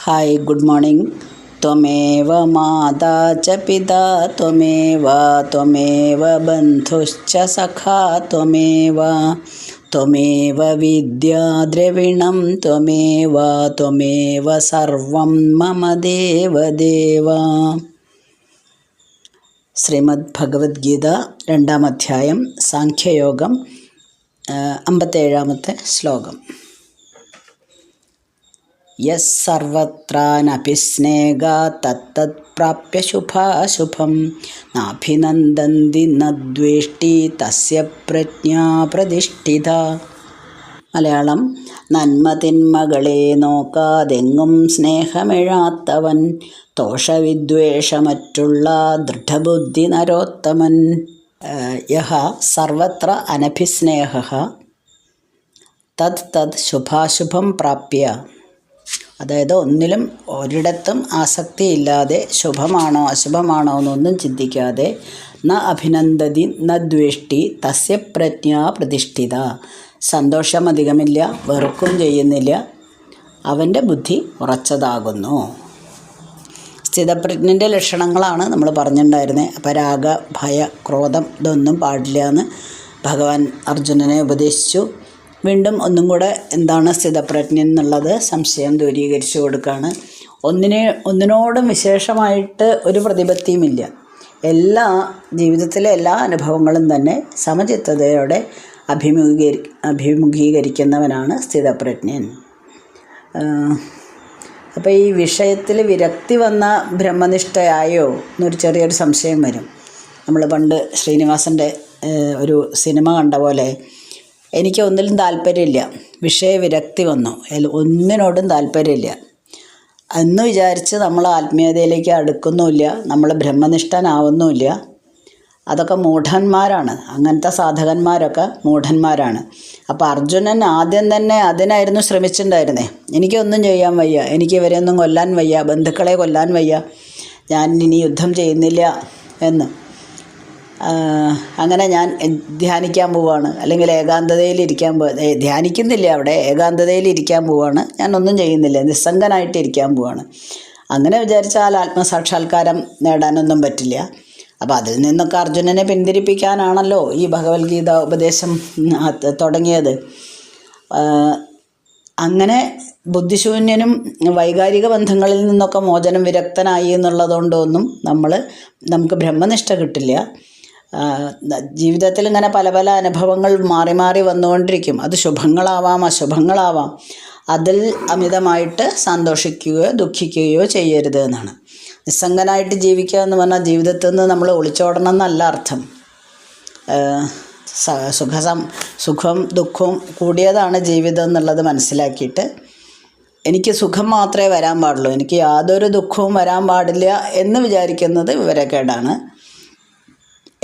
Hi, good morning. ത്വമേവ മാതാ ച പിതാ ത്വമേവ ബന്ധുശ്ച സഖാ ത്വമേവ വിദ്യാ ദ്രവിണം ത്വമേവ സർവം മമ ദേവദേവ. ശ്രീമദ് ഭഗവത്ഗീത 2-ാം അധ്യായം സാഖ്യയോഗം 57-ാമത്തെ ശ്ലോകം. യസ് സർവത്രാനപി സ്നേഹാ തത്തത് പ്രാപ്യ ശുഭാശുഭം നാഭിനന്ദന്തി നദ്വേഷ്ടി തസ്യ പ്രജ്ഞാ പ്രതിഷ്ഠിത. മലയാളം: നന്മ തിന്മകളെ നോക്കാതെങ്ങും സ്നേഹമിഴാത്തവൻ തോഷവിദ്വേഷമറ്റുള്ള ദൃഢബുദ്ധി നരോത്തമൻ. യഹ സർവത്ര അനഭിസ്നേഹഃ തത് ശുഭാശുഭം പ്രാപ്യ. അതായത് ഒന്നിലും ഒരിടത്തും ആസക്തിയില്ലാതെ ശുഭമാണോ അശുഭമാണോ എന്നൊന്നും ചിന്തിക്കാതെ ന അഭിനന്ദതി ന ദ്വേഷ്ടി തസ്യ പ്രജ്ഞാ പ്രതിഷ്ഠിത. സന്തോഷം അധികമില്ല, വെറുക്കും ചെയ്യുന്നില്ല, അവൻ്റെ ബുദ്ധി ഉറച്ചതാകുന്നു. സ്ഥിതപ്രജ്ഞൻ്റെ ലക്ഷണങ്ങളാണ് നമ്മൾ പറഞ്ഞിട്ടുണ്ടായിരുന്നത്. അപ്പോൾ രാഗ, ഭയ, ക്രോധം ഇതൊന്നും പാടില്ല എന്ന് ഭഗവാൻ അർജുനനെ ഉപദേശിച്ചു. വീണ്ടും ഒന്നും കൂടെ എന്താണ് സ്ഥിതപ്രജ്ഞ എന്നുള്ളത് സംശയം ദൂരീകരിച്ചു കൊടുക്കുകയാണ്. ഒന്നിനോടും വിശേഷമായിട്ട് ഒരു പ്രതിപത്തിയുമില്ല. ജീവിതത്തിലെ എല്ലാ അനുഭവങ്ങളും തന്നെ സമചിത്തതയോടെ അഭിമുഖീകരിക്കുന്നവനാണ് സ്ഥിതപ്രജ്ഞൻ. അപ്പോൾ ഈ വിഷയത്തിൽ വിരക്തി വന്ന ബ്രഹ്മനിഷ്ഠയായോ എന്നൊരു ചെറിയൊരു സംശയം വരും. നമ്മൾ പണ്ട് ശ്രീനിവാസൻ്റെ ഒരു സിനിമ കണ്ട പോലെ എനിക്ക് ഒന്നിലും താല്പര്യമില്ല, വിഷയവിരക്തി വന്നു, ഒന്നിനോടും താല്പര്യമില്ല എന്ന് വിചാരിച്ച് നമ്മൾ ആത്മീയതയിലേക്ക് അടുക്കുന്നുമില്ല, നമ്മൾ ബ്രഹ്മനിഷ്ഠനാവുന്നുമില്ല. അതൊക്കെ മൂഢന്മാരാണ്. അങ്ങനത്തെ സാധകന്മാരൊക്കെ മൂഢന്മാരാണ്. അപ്പോൾ അർജുനൻ ആദ്യം തന്നെ അതിനായിരുന്നു ശ്രമിച്ചിട്ടുണ്ടായിരുന്നേ. എനിക്കൊന്നും ചെയ്യാൻ വയ്യ, എനിക്ക് ഇവരെയൊന്നും കൊല്ലാൻ വയ്യ, ബന്ധുക്കളെ കൊല്ലാൻ വയ്യ, ഞാൻ ഇനി യുദ്ധം ചെയ്യുന്നില്ല എന്ന്. അങ്ങനെ ഞാൻ ധ്യാനിക്കാൻ പോവാണ്, അല്ലെങ്കിൽ ഏകാന്തതയിലിരിക്കാൻ ധ്യാനിക്കുന്നില്ല, അവിടെ ഏകാന്തതയിലിരിക്കാൻ പോവാണ്, ഞാനൊന്നും ചെയ്യുന്നില്ല, നിസ്സംഗനായിട്ടിരിക്കാൻ പോവാണ്. അങ്ങനെ വിചാരിച്ചാൽ ആത്മസാക്ഷാത്കാരം നേടാനൊന്നും പറ്റില്ല. അപ്പോൾ അതിൽ നിന്നൊക്കെ അർജുനനെ പിന്തിരിപ്പിക്കാനാണല്ലോ ഈ ഭഗവത്ഗീത ഉപദേശം തുടങ്ങിയത്. അങ്ങനെ ബുദ്ധിശൂന്യനും വൈകാരിക ബന്ധങ്ങളിൽ നിന്നൊക്കെ മോചനം വിരക്തനായി എന്നുള്ളതുകൊണ്ടൊന്നും നമുക്ക് ബ്രഹ്മനിഷ്ഠ കിട്ടില്ല. ജീവിതത്തിൽ ഇങ്ങനെ പല പല അനുഭവങ്ങൾ മാറി മാറി വന്നുകൊണ്ടിരിക്കും. അത് ശുഭങ്ങളാവാം അശുഭങ്ങളാവാം. അതിൽ അമിതമായിട്ട് സന്തോഷിക്കുകയോ ദുഃഖിക്കുകയോ ചെയ്യരുത് എന്നാണ്. നിസ്സംഗനായിട്ട് ജീവിക്കുക എന്ന് പറഞ്ഞാൽ ജീവിതത്തിൽ നിന്ന് നമ്മൾ ഒളിച്ചോടണം എന്നല്ല അർത്ഥം. സുഖം ദുഃഖവും കൂടിയതാണ് ജീവിതം എന്നുള്ളത് മനസ്സിലാക്കിയിട്ട് എനിക്ക് സുഖം മാത്രമേ വരാൻ പാടുള്ളൂ, എനിക്ക് യാതൊരു ദുഃഖവും വരാൻ പാടില്ല എന്ന് വിചാരിക്കുന്നത് വിവരക്കേടാണ്.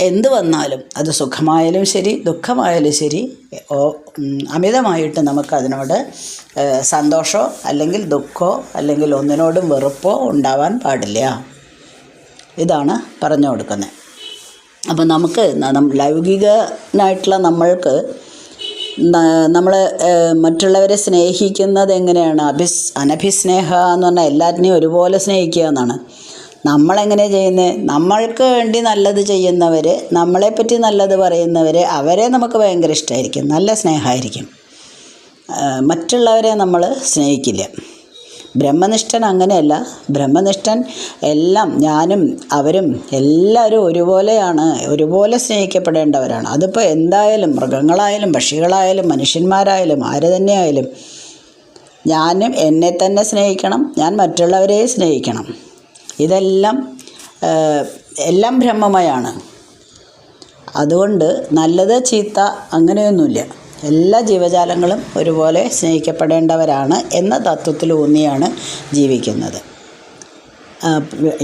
എന്ത് വന്നാലും അത് സുഖമായാലും ശരി ദുഃഖമായാലും ശരി അമിതമായിട്ട് നമുക്കതിനോട് സന്തോഷമോ അല്ലെങ്കിൽ ദുഃഖമോ അല്ലെങ്കിൽ ഒന്നിനോടും വെറുപ്പോ ഉണ്ടാവാൻ പാടില്ല. ഇതാണ് പറഞ്ഞു കൊടുക്കുന്നത്. അപ്പോൾ നമുക്ക് ലൗകികനായിട്ടുള്ള നമ്മൾ മറ്റുള്ളവരെ സ്നേഹിക്കുന്നത് എങ്ങനെയാണ്? അനഭിസ്നേഹ എന്ന് പറഞ്ഞാൽ എല്ലാറ്റിനെയും ഒരുപോലെ സ്നേഹിക്കുക എന്നാണ്. നമ്മളെങ്ങനെ ചെയ്യുന്നത്? നമ്മൾക്ക് വേണ്ടി നല്ലത് ചെയ്യുന്നവർ, നമ്മളെപ്പറ്റി നല്ലത് പറയുന്നവർ, അവരെ നമുക്ക് ഭയങ്കര ഇഷ്ടമായിരിക്കും, നല്ല സ്നേഹമായിരിക്കും. മറ്റുള്ളവരെ നമ്മൾ സ്നേഹിക്കില്ല. ബ്രഹ്മനിഷ്ഠൻ അങ്ങനെയല്ല. ബ്രഹ്മനിഷ്ഠൻ എല്ലാം, ഞാനും അവരും എല്ലാവരും ഒരുപോലെയാണ്, ഒരുപോലെ സ്നേഹിക്കപ്പെടേണ്ടവരാണ്. അതിപ്പോൾ എന്തായാലും മൃഗങ്ങളായാലും പക്ഷികളായാലും മനുഷ്യന്മാരായാലും ആര് തന്നെയായാലും ഞാനും എന്നെ തന്നെ സ്നേഹിക്കണം, ഞാൻ മറ്റുള്ളവരെ സ്നേഹിക്കണം. ഇതെല്ലാം ബ്രഹ്മമയാണ്. അതുകൊണ്ട് നല്ലത് ചീത്ത അങ്ങനെയൊന്നുമില്ല. എല്ലാ ജീവജാലങ്ങളും ഒരുപോലെ സ്നേഹിക്കപ്പെടേണ്ടവരാണ് എന്ന തത്വത്തിലൂന്നിയാണ് ജീവിക്കുന്നത്.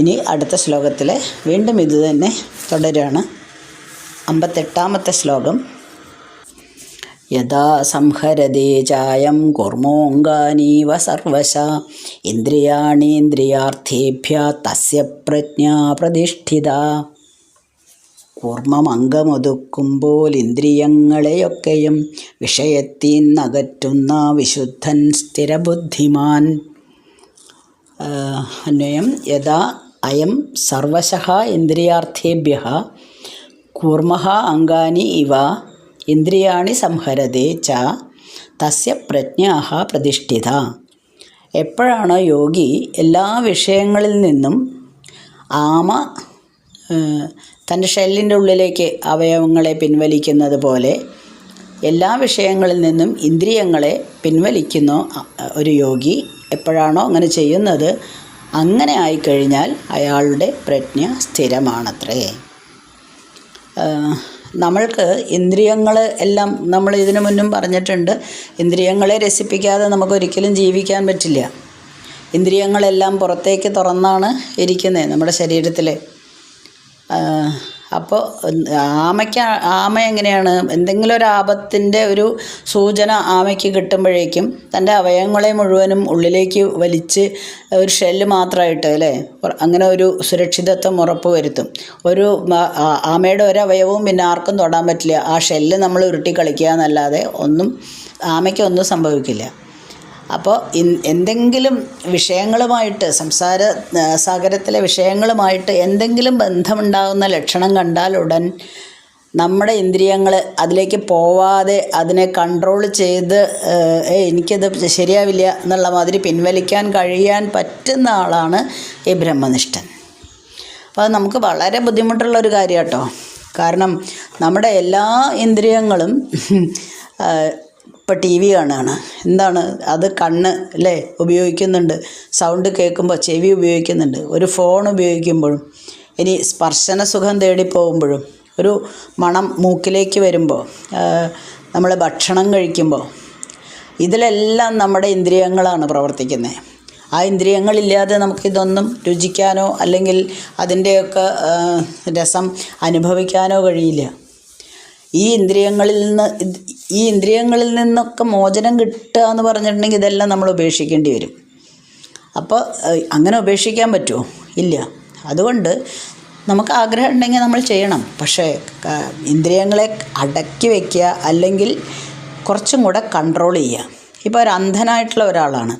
ഇനി അടുത്ത ശ്ലോകത്തിൽ വീണ്ടും ഇത് തന്നെ തുടരുകയാണ്. 58-ാമത്തെ ശ്ലോകം. യഥാ സംഹരതേ ചായം കൂർമോऽംഗാനീവ സർവശഃ ഇന്ദ്രിയാണീന്ദ്രിയാർത്ഥേഭ്യഃ തസ്യ പ്രജ്ഞാ പ്രതിഷ്ഠിത. കൂർമ്മമംഗമൊതുക്കുമ്പോൾ ഇന്ദ്രിയങ്ങളെയൊക്കെയും വിഷയത്തിൽ നിന്നകറ്റുന്ന വിശുദ്ധൻ സ്ഥിരബുദ്ധിമാൻ. അന്വയം യഥാ അയം സർവശഃ ഇന്ദ്രിയാർത്ഥേഭ്യഃ കൂർമഃ അംഗാനി ഇവ ഇന്ദ്രിയാണി സംഹരതേ ച തസ്യ പ്രജ്ഞാഃ പ്രതിഷ്ഠിത. എപ്പോഴാണോ യോഗി എല്ലാ വിഷയങ്ങളിൽ നിന്നും ആമ തൻ്റെ ഷെല്ലിൻ്റെ ഉള്ളിലേക്ക് അവയവങ്ങളെ പിൻവലിക്കുന്നത് പോലെ എല്ലാ വിഷയങ്ങളിൽ നിന്നും ഇന്ദ്രിയങ്ങളെ പിൻവലിക്കുന്ന ഒരു യോഗി എപ്പോഴാണോ അങ്ങനെ ചെയ്യുന്നത്, അങ്ങനെ ആയിക്കഴിഞ്ഞാൽ അയാളുടെ പ്രജ്ഞ സ്ഥിരമാണത്രേ. നമ്മൾക്ക് ഇന്ദ്രിയങ്ങൾ എല്ലാം നമ്മൾ ഇതിനു മുന്നും പറഞ്ഞിട്ടുണ്ട്, ഇന്ദ്രിയങ്ങളെ രസിപ്പിക്കാതെ നമുക്കൊരിക്കലും ജീവിക്കാൻ പറ്റില്ല. ഇന്ദ്രിയങ്ങളെല്ലാം പുറത്തേക്ക് തുറന്നാണ് ഇരിക്കുന്നത് നമ്മുടെ ശരീരത്തിൽ. അപ്പോൾ ആമ എങ്ങനെയാണ്, എന്തെങ്കിലും ഒരു ആപത്തിൻ്റെ ഒരു സൂചന ആമയ്ക്ക് കിട്ടുമ്പോഴേക്കും തൻ്റെ അവയവങ്ങളെ മുഴുവനും ഉള്ളിലേക്ക് വലിച്ച് ഒരു ഷെല്ല് മാത്രമായിട്ട് അല്ലേ അങ്ങനെ ഒരു സുരക്ഷിതത്വം ഉറപ്പ് വരുത്തും. ഒരു ആമയുടെ ഒരു അവയവവും പിന്നെ ആർക്കും തൊടാൻ പറ്റില്ല. ആ ഷെല്ല് നമ്മൾ ഉരുട്ടി കളിക്കുക എന്നല്ലാതെ ആമയ്ക്ക് ഒന്നും സംഭവിക്കില്ല. അപ്പോൾ എന്തെങ്കിലും വിഷയങ്ങളുമായിട്ട് സംസാര സാഗരത്തിലെ വിഷയങ്ങളുമായിട്ട് എന്തെങ്കിലും ബന്ധമുണ്ടാകുന്ന ലക്ഷണം കണ്ടാൽ ഉടൻ നമ്മുടെ ഇന്ദ്രിയങ്ങൾ അതിലേക്ക് പോവാതെ അതിനെ കൺട്രോൾ ചെയ്ത് എനിക്കത് ശരിയാവില്ല എന്നുള്ള മാതിരി പിൻവലിക്കാൻ കഴിയാൻ പറ്റുന്ന ആളാണ് ഈ ബ്രഹ്മനിഷ്ഠൻ. അപ്പോൾ അത് നമുക്ക് വളരെ ബുദ്ധിമുട്ടുള്ളൊരു കാര്യം കേട്ടോ. കാരണം നമ്മുടെ എല്ലാ ഇന്ദ്രിയങ്ങളും ഇപ്പോൾ ടി വി കാണുകയാണ്, എന്താണ് അത് കണ്ണ് അല്ലേ ഉപയോഗിക്കുന്നുണ്ട്, സൗണ്ട് കേൾക്കുമ്പോൾ ചെവി ഉപയോഗിക്കുന്നുണ്ട്, ഒരു ഫോൺ ഉപയോഗിക്കുമ്പോഴും, ഇനി സ്പർശന സുഖം തേടിപ്പോകുമ്പോഴും, ഒരു മണം മൂക്കിലേക്ക് വരുമ്പോൾ, നമ്മൾ ഭക്ഷണം കഴിക്കുമ്പോൾ, ഇതിലെല്ലാം നമ്മുടെ ഇന്ദ്രിയങ്ങളാണ് പ്രവർത്തിക്കുന്നത്. ആ ഇന്ദ്രിയങ്ങളില്ലാതെ നമുക്കിതൊന്നും രുചിക്കാനോ അല്ലെങ്കിൽ അതിൻ്റെയൊക്കെ രസം അനുഭവിക്കാനോ കഴിയില്ല. ഈ ഇന്ദ്രിയങ്ങളിൽ നിന്നൊക്കെ മോചനം കിട്ടുക എന്ന് പറഞ്ഞിട്ടുണ്ടെങ്കിൽ ഇതെല്ലാം നമ്മൾ ഉപേക്ഷിക്കേണ്ടി വരും. അപ്പോൾ അങ്ങനെ ഉപേക്ഷിക്കാൻ പറ്റുമോ? ഇല്ല. അതുകൊണ്ട് നമുക്ക് ആഗ്രഹം ഉണ്ടെങ്കിൽ നമ്മൾ ചെയ്യണം. പക്ഷേ ഇന്ദ്രിയങ്ങളെ അടക്കി വയ്ക്കുക അല്ലെങ്കിൽ കുറച്ചും കൂടെ കൺട്രോൾ ചെയ്യുക. ഇപ്പോൾ ഒരു അന്ധനായിട്ടുള്ള ഒരാളാണ്,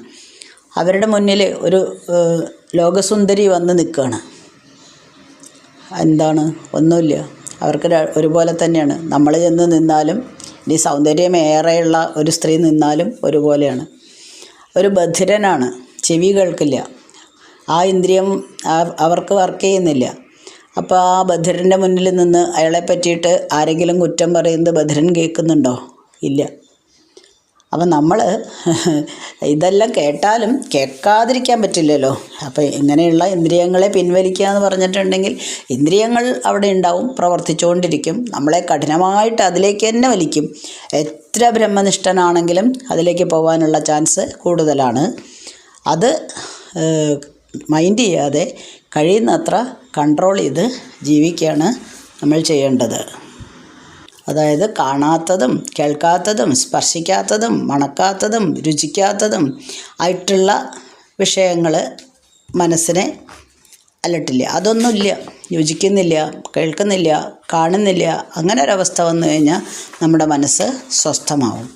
അവരുടെ മുന്നിൽ ഒരു ലോകസുന്ദരി വന്ന് നിൽക്കുകയാണ്. എന്താണ്? ഒന്നുമില്ല, അവർക്ക് ഒരുപോലെ തന്നെയാണ്. നമ്മൾ ചെന്ന് നിന്നാലും ഇനി സൗന്ദര്യമേറെയുള്ള ഒരു സ്ത്രീ നിന്നാലും ഒരുപോലെയാണ്. ഒരു ബധിരനാണ്, ചെവി കേൾക്കില്ല, ആ ഇന്ദ്രിയം അവർക്ക് വർക്ക് ചെയ്യുന്നില്ല. അപ്പോൾ ആ ബധിരൻ്റെ മുന്നിൽ നിന്ന് അയാളെ പറ്റിയിട്ട് ആരെങ്കിലും കുറ്റം പറയുന്നത് ബധിരൻ കേൾക്കുന്നുണ്ടോ? ഇല്ല. അപ്പം നമ്മൾ ഇതെല്ലാം കേട്ടാലും കേൾക്കാതിരിക്കാൻ പറ്റില്ലല്ലോ. അപ്പോൾ ഇങ്ങനെയുള്ള ഇന്ദ്രിയങ്ങളെ പിൻവലിക്കുക എന്ന് പറഞ്ഞിട്ടുണ്ടെങ്കിൽ ഇന്ദ്രിയങ്ങൾ അവിടെ ഉണ്ടാവും, പ്രവർത്തിച്ചുകൊണ്ടിരിക്കും, നമ്മളെ കഠിനമായിട്ട് അതിലേക്ക് തന്നെ വലിക്കും. എത്ര ബ്രഹ്മനിഷ്ഠനാണെങ്കിലും അതിലേക്ക് പോകാനുള്ള ചാൻസ് കൂടുതലാണ്. അത് മൈൻഡ് ചെയ്യാതെ കഴിയുന്നത്ര കൺട്രോൾ ചെയ്ത് ജീവിക്കുകയാണ് നമ്മൾ ചെയ്യേണ്ടത്. അതായത് കാണാത്തതും കേൾക്കാത്തതും സ്പർശിക്കാത്തതും മണക്കാത്തതും രുചിക്കാത്തതും ആയിട്ടുള്ള വിഷയങ്ങൾ മനസ്സിനെ അലട്ടില്ല. അതൊന്നുമില്ല, രുചിക്കുന്നില്ല, കേൾക്കുന്നില്ല, കാണുന്നില്ല. അങ്ങനെ ഒരവസ്ഥ വന്നു കഴിഞ്ഞാൽ നമ്മുടെ മനസ്സ് സ്വസ്ഥമാവും.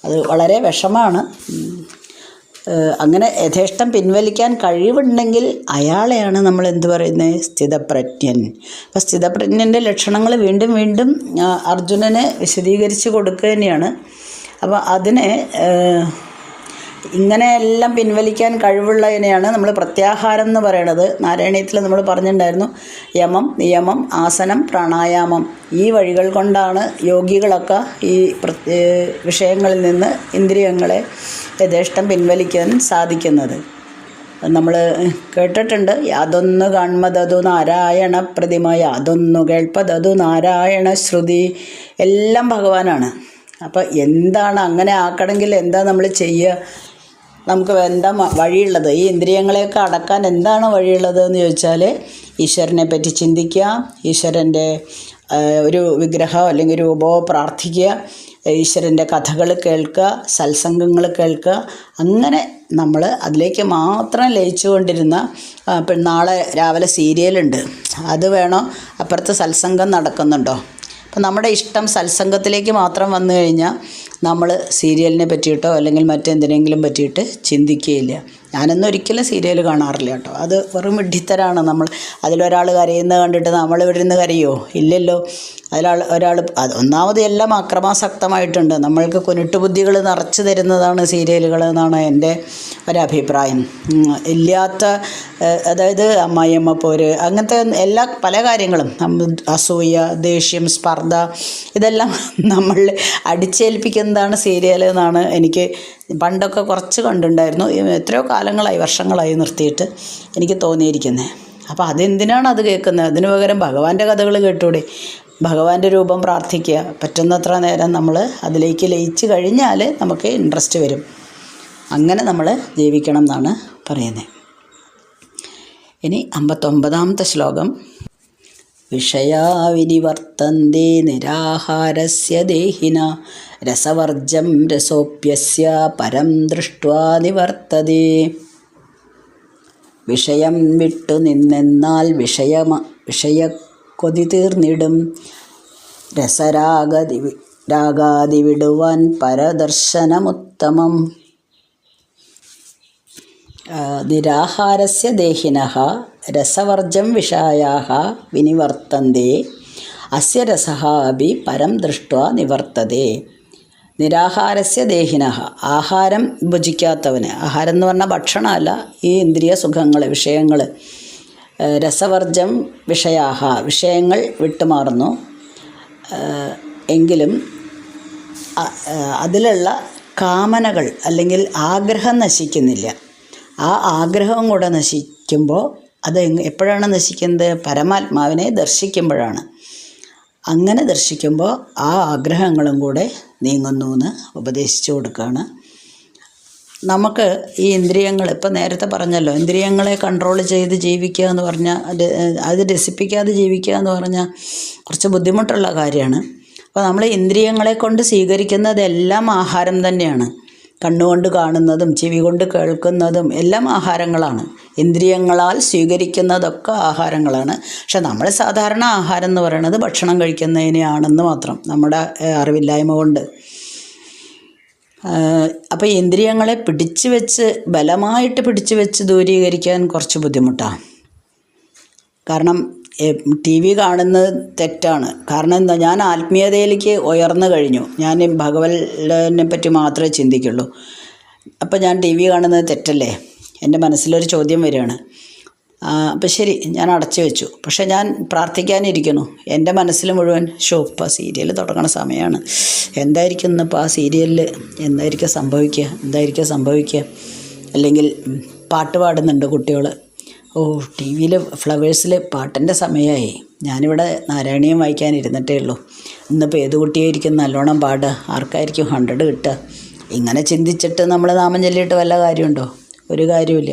അത് വളരെ വിഷമാണ്. അങ്ങനെ യഥേഷ്ടം പിൻവലിക്കാൻ കഴിവുണ്ടെങ്കിൽ അയാളെയാണ് നമ്മൾ എന്ത് പറയുന്നത്? സ്ഥിതപ്രജ്ഞൻ. അപ്പോൾ സ്ഥിതപ്രജ്ഞൻ്റെ ലക്ഷണങ്ങൾ വീണ്ടും വീണ്ടും അർജുനന് വിശദീകരിച്ച് കൊടുക്കുക തന്നെയാണ്. അപ്പോൾ അതിനെ ഇങ്ങനെയെല്ലാം പിൻവലിക്കാൻ കഴിവുള്ളതിനെയാണ് നമ്മൾ പ്രത്യാഹാരം എന്ന് പറയണത്. നാരായണീയത്തിൽ നമ്മൾ പറഞ്ഞിട്ടുണ്ടായിരുന്നു, യമം, നിയമം, ആസനം, പ്രാണായാമം, ഈ വഴികൾ കൊണ്ടാണ് യോഗികളൊക്കെ ഈ വിഷയങ്ങളിൽ നിന്ന് ഇന്ദ്രിയങ്ങളെ യഥേഷ്ടം പിൻവലിക്കാൻ സാധിക്കുന്നത്. നമ്മൾ കേട്ടിട്ടുണ്ട്, യാതൊന്നു കാൺമതതു നാരായണ പ്രതിമ, യാതൊന്നു കേൾപ്പതതു നാരായണ ശ്രുതി, എല്ലാം ഭഗവാനാണ്. അപ്പോൾ എന്താണ് അങ്ങനെ ആക്കണമെങ്കിൽ എന്താ നമ്മൾ ചെയ്യുക? നമുക്ക് എന്താ വഴിയുള്ളത്? ഈ ഇന്ദ്രിയങ്ങളെയൊക്കെ അടക്കാൻ എന്താണ് വഴിയുള്ളത് എന്ന് ചോദിച്ചാൽ ഈശ്വരനെ പറ്റി ചിന്തിക്കുക, ഈശ്വരൻ്റെ ഒരു വിഗ്രഹമോ അല്ലെങ്കിൽ രൂപമോ പ്രാർത്ഥിക്കുക, ഈശ്വരൻ്റെ കഥകൾ കേൾക്കുക, സത്സംഗങ്ങൾ കേൾക്കുക. അങ്ങനെ നമ്മൾ അതിലേക്ക് മാത്രം ലയിച്ചു കൊണ്ടിരുന്ന നാളെ രാവിലെ സീരിയലുണ്ട്, അത് വേണോ, അപ്പുറത്ത് സത്സംഗം നടക്കുന്നുണ്ടോ? അപ്പം നമ്മുടെ ഇഷ്ടം സത്സംഗത്തിലേക്ക് മാത്രം വന്നു കഴിഞ്ഞാൽ നമ്മൾ സീരിയലിനെ പറ്റിയിട്ടോ അല്ലെങ്കിൽ മറ്റെന്തിനെങ്കിലും പറ്റിയിട്ട് ചിന്തിക്കുകയില്ല. ഞാനൊന്നും ഒരിക്കലും സീരിയൽ കാണാറില്ല കേട്ടോ. അത് വെറും വിഡ്ഢിത്തരാണ്. അതിലൊരാൾ കരയുന്നത് കണ്ടിട്ട് നമ്മളിവിടെ നിന്ന് കരയോ? ഇല്ലല്ലോ. ഒരാൾ ഒന്നാമത് എല്ലാം അക്രമാസക്തമായിട്ടുണ്ട്. നമ്മൾക്ക് കുരുട്ടുബുദ്ധികൾ നിറച്ച് തരുന്നതാണ് സീരിയലുകൾ എന്നാണ് എൻ്റെ ഒരഭിപ്രായം. ഇല്ലാത്ത അതായത് അമ്മായിയമ്മ പോര് അങ്ങനത്തെ പല കാര്യങ്ങളും അസൂയ, ദേഷ്യം, സ്പർദ്ധ ഇതെല്ലാം നമ്മൾ അടിച്ചേൽപ്പിക്കുന്നതാണ് സീരിയൽ എന്നാണ് എനിക്ക് പണ്ടൊക്കെ കുറച്ച് കണ്ടിട്ടുണ്ടായിരുന്നു. എത്രയോ കാലങ്ങളായി, വർഷങ്ങളായി നിർത്തിയിട്ട് എനിക്ക് തോന്നിയിരിക്കുന്നത്. അപ്പോൾ അതെന്തിനാണ് അത് കേൾക്കുന്നത്? അതിന് പകരം ഭഗവാന്റെ കഥകൾ കേട്ടൂടെ? ഭഗവാന്റെ രൂപം പ്രാർത്ഥിക്കുക. പറ്റുന്നത്ര നേരം നമ്മൾ അതിലേക്ക് ലയിച്ച് കഴിഞ്ഞാൽ നമുക്ക് ഇൻട്രസ്റ്റ് വരും. അങ്ങനെ നമ്മൾ ജീവിക്കണം എന്നാണ് പറയുന്നത്. ഇനി 59ാമത്തെ ശ്ലോകം. വിഷയാ വിനിവർത്തന്തേ നിരാഹാരസ്യ ദേഹിന രസവർജം രസോപ്യസ്യ പരം ദൃഷ്ട്വാ നിവർത്തതേ. വിഷയം വിട്ടു നിന്നെന്നാൽ വിഷയക്കൊതി തീർന്നിടും. രാഗാദി വിടുവാൻ പരദർശനമുത്തമം. നിരാഹാരസ്യ ദേഹിനഃ രസവർജം വിഷയാഃ വിനിവർത്തന്തേ അസ്യ രസഃ അപി പരം ദൃഷ്ട്വാ നിവർത്തതേ. നിരാഹാരസ്യ ദേഹിനഃ, ആഹാരം ഭുജിക്കാത്തവന്, ആഹാരം എന്ന് പറഞ്ഞാൽ ഭക്ഷണമല്ല, ഈ ഇന്ദ്രിയ സുഖങ്ങൾ, വിഷയങ്ങൾ. രസവർജം വിഷയാഃ, വിഷയങ്ങൾ വിട്ടുമാറുന്നു. എങ്കിലും അതിലുള്ള കാമനകൾ അല്ലെങ്കിൽ ആഗ്രഹം നശിക്കുന്നില്ല. ആ ആഗ്രഹം കൂടെ നശിക്കുമ്പോൾ അത് എപ്പോഴാണ് നശിക്കുന്നത്? പരമാത്മാവിനെ ദർശിക്കുമ്പോഴാണ്. അങ്ങനെ ദർശിക്കുമ്പോൾ ആ ആഗ്രഹങ്ങളും കൂടെ നീങ്ങുന്നു എന്ന് ഉപദേശിച്ചു കൊടുക്കുകയാണ്. നമുക്ക് ഈ ഇന്ദ്രിയങ്ങൾ, ഇപ്പം നേരത്തെ പറഞ്ഞല്ലോ, ഇന്ദ്രിയങ്ങളെ കൺട്രോൾ ചെയ്ത് ജീവിക്കുക എന്ന് പറഞ്ഞാൽ അത് രസിപ്പിക്കാതെ ജീവിക്കുക എന്ന് പറഞ്ഞാൽ കുറച്ച് ബുദ്ധിമുട്ടുള്ള കാര്യമാണ്. അപ്പോൾ നമ്മൾ ഇന്ദ്രിയങ്ങളെ കൊണ്ട് സ്വീകരിക്കുന്നതെല്ലാം ആഹാരം തന്നെയാണ്. കണ്ണുകൊണ്ട് കാണുന്നതും ചെവി കൊണ്ട് കേൾക്കുന്നതും എല്ലാം ആഹാരങ്ങളാണ്. ഇന്ദ്രിയങ്ങളാൽ സ്വീകരിക്കുന്നതൊക്കെ ആഹാരങ്ങളാണ്. പക്ഷെ നമ്മൾ സാധാരണ ആഹാരം എന്ന് പറയുന്നത് ഭക്ഷണം കഴിക്കുന്നതിനെയാണെന്ന് മാത്രം, നമ്മുടെ അറിവില്ലായ്മ കൊണ്ട്. അപ്പോൾ ഇന്ദ്രിയങ്ങളെ ബലമായിട്ട് പിടിച്ചു വെച്ച് ദൂരീകരിക്കാൻ കുറച്ച് ബുദ്ധിമുട്ടാണ്. കാരണം ടി വി കാണുന്നത് തെറ്റാണ്. കാരണം എന്താ, ഞാൻ ആത്മീയതയിലേക്ക് ഉയർന്നു കഴിഞ്ഞു. ഞാൻ ഭഗവാനെ പറ്റി മാത്രമേ ചിന്തിക്കുള്ളൂ. അപ്പോൾ ഞാൻ ടി വി കാണുന്നത് തെറ്റല്ലേ? എൻ്റെ മനസ്സിലൊരു ചോദ്യം വരികയാണ്. അപ്പോൾ ശരി, ഞാൻ അടച്ചു വെച്ചു. പക്ഷേ ഞാൻ പ്രാർത്ഥിക്കാനിരിക്കുന്നു. എൻ്റെ മനസ്സിൽ മുഴുവൻ ഇപ്പോൾ സീരിയൽ തുടങ്ങണ സമയമാണ്, എന്തായിരിക്കും ഇന്നിപ്പോൾ ആ സീരിയലിൽ എന്തായിരിക്കും സംഭവിക്കുക. അല്ലെങ്കിൽ പാട്ട് പാടുന്നുണ്ട് കുട്ടികൾ. ടി വിയിൽ ഫ്ലവേഴ്സിൽ പാട്ടിൻ്റെ സമയമായി. ഞാനിവിടെ നാരായണീയം വായിക്കാനിരുന്നിട്ടേ ഉള്ളൂ. ഇന്നിപ്പോൾ ഏത് കുട്ടിയായിരിക്കും നല്ലോണം പാടുക? ആർക്കായിരിക്കും 100 കിട്ടുക? ഇങ്ങനെ ചിന്തിച്ചിട്ട് നമ്മൾ നാമം ചൊല്ലിയിട്ട് വല്ല കാര്യമുണ്ടോ? ഒരു കാര്യമില്ല.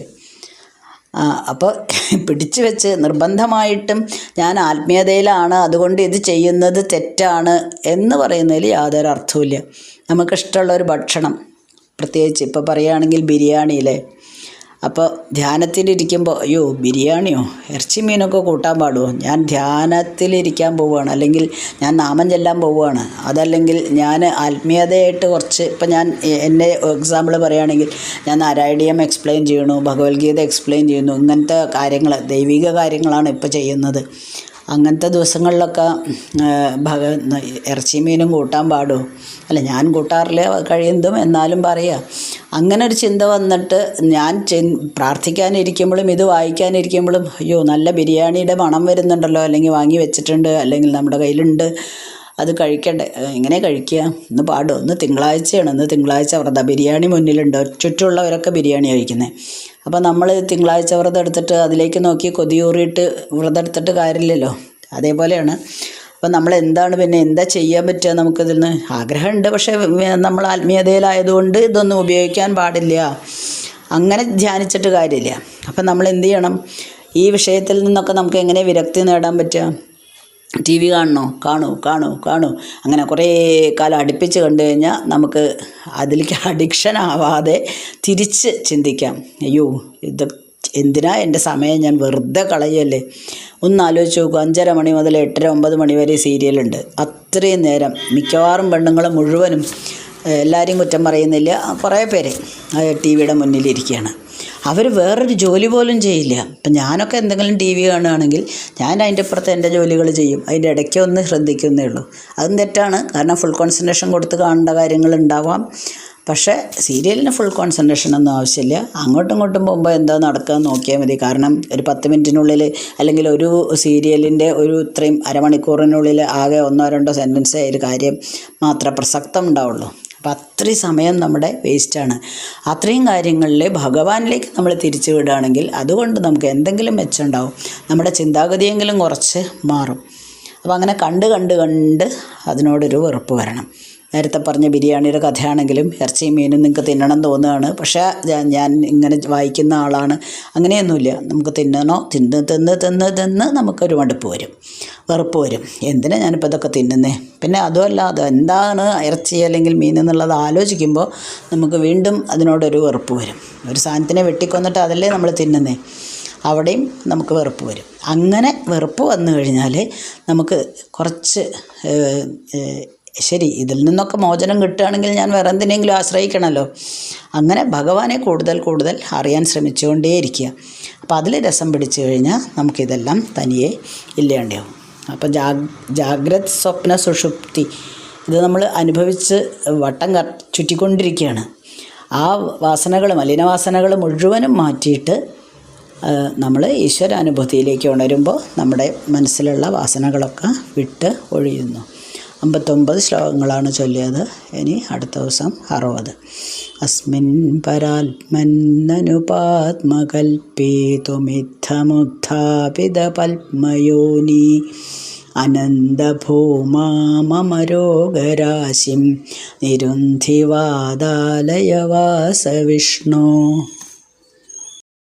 അപ്പോൾ പിടിച്ചു വെച്ച് നിർബന്ധമായിട്ടും ഞാൻ ആത്മീയതയിലാണ്, അതുകൊണ്ട് ഇത് ചെയ്യുന്നത് തെറ്റാണ് എന്ന് പറയുന്നതിൽ യാതൊരു അർത്ഥവുമില്ല. നമുക്കിഷ്ടമുള്ളൊരു ഭക്ഷണം, പ്രത്യേകിച്ച് ഇപ്പോൾ പറയുകയാണെങ്കിൽ ബിരിയാണിയിലെ, അപ്പോൾ ധ്യാനത്തിലിരിക്കുമ്പോൾ അയ്യോ ബിരിയാണിയോ ഇറച്ചി മീനൊക്കെ കൂട്ടാൻ പാടുമോ? ഞാൻ ധ്യാനത്തിലിരിക്കാൻ പോവുകയാണ്, അല്ലെങ്കിൽ ഞാൻ നാമം ചെല്ലാൻ പോവുകയാണ്, അതല്ലെങ്കിൽ ഞാൻ ആത്മീയതയായിട്ട് കുറച്ച്, ഇപ്പം ഞാൻ എൻ്റെ എക്സാമ്പിൾ പറയുകയാണെങ്കിൽ ഞാൻ നാരായണീയം എക്സ്പ്ലെയിൻ ചെയ്യണു, ഭഗവത്ഗീത എക്സ്പ്ലെയിൻ ചെയ്യുന്നു, ഇങ്ങനത്തെ കാര്യങ്ങൾ, ദൈവിക കാര്യങ്ങളാണ് ഇപ്പോൾ ചെയ്യുന്നത്. അങ്ങനത്തെ ദിവസങ്ങളിലൊക്കെ ഇറച്ചി മീനും കൂട്ടാൻ പാടുമോ? അല്ല, ഞാൻ കൂട്ടാറില്ല കഴിയുന്നതും, എന്നാലും പറയുക. അങ്ങനെ ഒരു ചിന്ത വന്നിട്ട് ഞാൻ പ്രാർത്ഥിക്കാനിരിക്കുമ്പോഴും ഇത് വായിക്കാനിരിക്കുമ്പോഴും അയ്യോ നല്ല ബിരിയാണിയുടെ മണം വരുന്നുണ്ടല്ലോ, അല്ലെങ്കിൽ വാങ്ങി വെച്ചിട്ടുണ്ട്, അല്ലെങ്കിൽ നമ്മുടെ കയ്യിലുണ്ട്, അത് കഴിക്കണ്ടേ? എങ്ങനെ കഴിക്കുക? ഇന്ന് പാടുമോ? ഇന്ന് തിങ്കളാഴ്ചയാണ്, ഇന്ന് തിങ്കളാഴ്ച വ്രത, ബിരിയാണി മുന്നിലുണ്ട്, ചുറ്റുമുള്ളവരൊക്കെ ബിരിയാണി കഴിക്കുന്നത്. അപ്പോൾ നമ്മൾ തിങ്കളാഴ്ച വ്രതം എടുത്തിട്ട് അതിലേക്ക് നോക്കി കൊതിയൂറിയിട്ട് വ്രതം എടുത്തിട്ട് കാര്യമില്ലല്ലോ. അതേപോലെയാണ്. അപ്പം നമ്മൾ പിന്നെ എന്താ ചെയ്യാൻ പറ്റുക? നമുക്കിതിൽ നിന്ന് ആഗ്രഹമുണ്ട്, പക്ഷേ നമ്മൾ ആത്മീയതയിലായതുകൊണ്ട് ഇതൊന്നും ഉപയോഗിക്കാൻ പാടില്ല. അങ്ങനെ ധ്യാനിച്ചിട്ട് കാര്യമില്ല. അപ്പം നമ്മൾ എന്ത് ചെയ്യണം? ഈ വിഷയത്തിൽ നിന്നൊക്കെ നമുക്ക് എങ്ങനെ വിരക്തി നേടാൻ പറ്റുക? ടി വി കാണൂ അങ്ങനെ കുറേ കാലം അടുപ്പിച്ച് കണ്ടു കഴിഞ്ഞാൽ നമുക്ക് അതിലേക്ക് അഡിക്ഷൻ ആവാതെ തിരിച്ച് ചിന്തിക്കാം. അയ്യോ ഇത് എന്തിനാ എൻ്റെ സമയം ഞാൻ വെറുതെ കളയല്ലേ? ഒന്ന് ആലോചിച്ച് നോക്കൂ, 5:30 മണി മുതൽ 8:30-9 മണി വരെ സീരിയലുണ്ട്. അത്രയും നേരം മിക്കവാറും പെണ്ണുങ്ങൾ മുഴുവനും എല്ലാവരെയും കുറ്റം പറയുന്നില്ല, കുറേ പേര് ടി വിയുടെ മുന്നിലിരിക്കുകയാണ്. അവർ വേറൊരു ജോലി പോലും ചെയ്യില്ല. ഇപ്പം ഞാനൊക്കെ എന്തെങ്കിലും ടി വി കാണുകയാണെങ്കിൽ ഞാൻ അതിൻ്റെ അപ്പുറത്ത് എൻ്റെ ജോലികൾ ചെയ്യും, അതിൻ്റെ ഇടയ്ക്ക് ഒന്ന് ശ്രദ്ധിക്കുന്നേ ഉള്ളൂ. അതും തെറ്റാണ്, കാരണം ഫുൾ കോൺസെൻട്രേഷൻ കൊടുത്ത് കാണേണ്ട കാര്യങ്ങളുണ്ടാവാം. പക്ഷേ സീരിയലിന് ഫുൾ കോൺസെൻട്രേഷൻ ഒന്നും ആവശ്യമില്ല. അങ്ങോട്ടും ഇങ്ങോട്ടും പോകുമ്പോൾ എന്താ നടക്കുക നോക്കിയാൽ മതി. കാരണം ഒരു 10 മിനിറ്റിനുള്ളിൽ അല്ലെങ്കിൽ ഒരു സീരിയലിൻ്റെ ഇത്രയും അരമണിക്കൂറിനുള്ളിൽ ആകെ 1-2 സെൻറ്റൻസേ ഒരു കാര്യം മാത്രമേ പ്രസക്തം ഉണ്ടാവുള്ളൂ. അപ്പം അത്രയും സമയം നമ്മുടെ വേസ്റ്റാണ്. അത്രയും കാര്യങ്ങളിൽ ഭഗവാനിലേക്ക് നമ്മൾ തിരിച്ചു വിടുകയാണെങ്കിൽ അതുകൊണ്ട് നമുക്ക് എന്തെങ്കിലും മെച്ചമുണ്ടാവും, നമ്മുടെ ചിന്താഗതിയെങ്കിലും കുറച്ച് മാറും. അപ്പോൾ അങ്ങനെ കണ്ട് അതിനോടൊരു വെറുപ്പ് വരണം. നേരത്തെ പറഞ്ഞ ബിരിയാണിയുടെ കഥയാണെങ്കിലും ഇറച്ചിയും മീനും നിങ്ങൾക്ക് തിന്നണം തോന്നുകയാണ്, പക്ഷേ ഞാൻ ഇങ്ങനെ വായിക്കുന്ന ആളാണ്, അങ്ങനെയൊന്നുമില്ല. നമുക്ക് തിന്ന് നമുക്കൊരു മടുപ്പ് വരും, വെറുപ്പ് വരും. എന്തിനാ ഞാനിപ്പോൾ ഇതൊക്കെ തിന്നുന്നേ? പിന്നെ അതുമല്ല, അത് എന്താണ് ഇറച്ചി അല്ലെങ്കിൽ മീൻ എന്നുള്ളത് ആലോചിക്കുമ്പോൾ നമുക്ക് വീണ്ടും അതിനോടൊരു വെറുപ്പ് വരും. ഒരു സാധനത്തിനെ വെട്ടിക്കൊന്നിട്ട് അതല്ലേ നമ്മൾ തിന്നുന്നേ, അവിടെയും നമുക്ക് വെറുപ്പ് വരും. അങ്ങനെ വെറുപ്പ് വന്നു കഴിഞ്ഞാൽ നമുക്ക് കുറച്ച് ശരി, ഇതിൽ നിന്നൊക്കെ മോചനം കിട്ടുകയാണെങ്കിൽ ഞാൻ വേറെ എന്തിനെങ്കിലും ആശ്രയിക്കണമല്ലോ. അങ്ങനെ ഭഗവാനെ കൂടുതൽ അറിയാൻ ശ്രമിച്ചുകൊണ്ടേയിരിക്കുക. അപ്പോൾ അതിൽ രസം പിടിച്ചു കഴിഞ്ഞാൽ നമുക്കിതെല്ലാം തനിയെ ഇല്ലാണ്ടാവും. അപ്പോൾ ജാഗ്രത് സ്വപ്ന സുഷുപ്തി ഇത് നമ്മൾ അനുഭവിച്ച് വട്ടം ചുറ്റിക്കൊണ്ടിരിക്കുകയാണ്. ആ വാസനകൾ, മലിനവാസനകൾ മുഴുവനും മാറ്റിയിട്ട് നമ്മൾ ഈശ്വരാനുഭൂതിയിലേക്ക് ഉണരുമ്പോൾ നമ്മുടെ മനസ്സിലുള്ള വാസനകളൊക്കെ വിട്ട് ഒഴിയുന്നു. 59 ശ്ലോകങ്ങളാണ് ചൊല്ലിയത്. ഇനി അടുത്ത ദിവസം 60. അസ്മിൻ പരാത്മന്നനുപാത്മകൽപേതുമിത്തമുത്ഥാപിത പത്മയോനി അനന്തഭൂമാ മമ രോഗരാശിം നിരുന്ധിവാദാലയവാസ വിഷ്ണു.